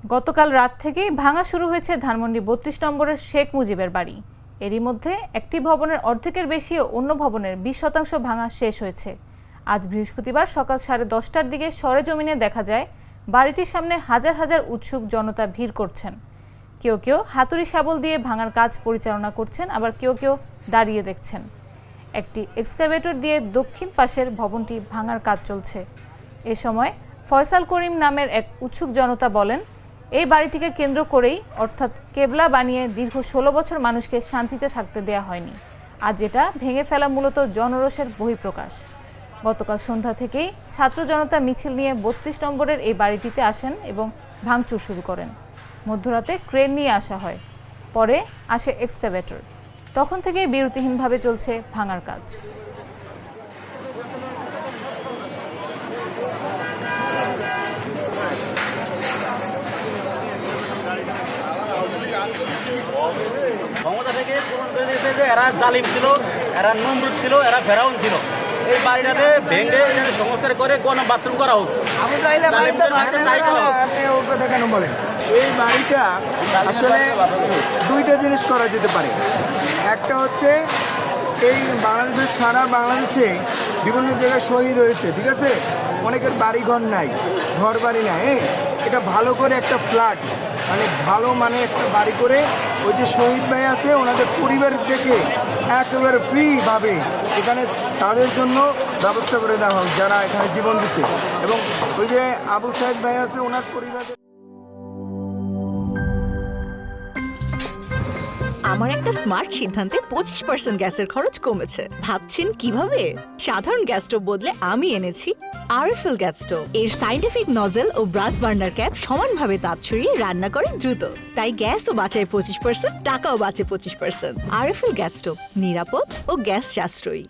গতকাল রাত থেকেই ভাঙা শুরু হয়েছে ধানমন্ডি ৩২ নম্বরের শেখ মুজিবের বাড়ি। এরই মধ্যে একটি ভবনের অর্ধেকের বেশি ও অন্য ভবনের ২০% ভাঙা শেষ হয়েছে। আজ বৃহস্পতিবার সকাল 10:30টার দিকে সরেজমিনে দেখা যায় বাড়িটির সামনে হাজার হাজার উৎসুক জনতা ভিড় করছেন। কেউ কেউ হাতুড়ি শাবল দিয়ে ভাঙার কাজ পরিচালনা করছেন, আবার কেউ কেউ দাঁড়িয়ে দেখছেন। একটি এক্সকাভেটর দিয়ে দক্ষিণ পাশের ভবনটি ভাঙার কাজ চলছে। এ সময় ফয়সাল করিম নামের এক উৎসুক জনতা বলেন, এই বাড়িটিকে কেন্দ্র করেই অর্থাৎ কেবলা বানিয়ে দীর্ঘ 16 বছর মানুষকে শান্তিতে থাকতে দেয়া হয়নি। আজ এটা ভেঙে ফেলা মূলত জনরোষের বহিঃপ্রকাশ। গতকাল সন্ধ্যা থেকেই ছাত্র জনতা মিছিল নিয়ে ৩২ নম্বরের এই বাড়িটিতে আসেন এবং ভাঙচুর শুরু করেন। মধ্যরাতে ক্রেন নিয়ে আসা হয়, পরে আসে এক্সকাভেটর। তখন থেকেই বিরতিহীনভাবে চলছে ভাঙার কাজ। ক্ষমতা থেকে প্রমাণ করে দিয়েছে যে এরা জালিম ছিল, এরা নমরুদ ছিল, এরা ফেরাউন ছিল। এই বাড়িটাতে ভেঙে সংস্কার করে গণ বাথরুম করা হোক। এই বাড়িটা আসলে দুইটা জিনিস করা যেতে পারে। একটা হচ্ছে এই সারা বাংলাদেশে বিভিন্ন জায়গায় শহীদ হয়েছে, ঠিক আছে, অনেকের বাড়ি ঘর নাই, ঘর বাড়ি নাই। এটা ভালো করে একটা ফ্ল্যাট ভালো একটা বাড়ি করে ওই যে শহীদ ভাই আছে ওনাদের পরিবার থেকে একেবারে ফ্রিভাবে এখানে তাদের জন্য ব্যবস্থা করে দেওয়া হোক যারা এখানে জীবন দিচ্ছে, এবং ওই যে আবু সাহেব ভাই আছে ওনার পরিবারের। আমার একটা স্মার্ট সিদ্ধান্তে 25% গ্যাসের খরচ কমেছে। ভাবছেন কিভাবে? সাধারণ গ্যাস স্টোভ বদলে আমি এনেছি আরএফএল গ্যাস স্টোভ। এর সাইন্টিফিক নজল ও ব্রাস বার্নার ক্যাপ সমানভাবে তাপ ছড়িয়ে রান্না করে দ্রুত। তাই গ্যাসও বাঁচায় 25%, টাকাও বাঁচে 25%। আরএফএল গ্যাস স্টোভ নিরাপদ ও গ্যাস সাশ্রয়ী।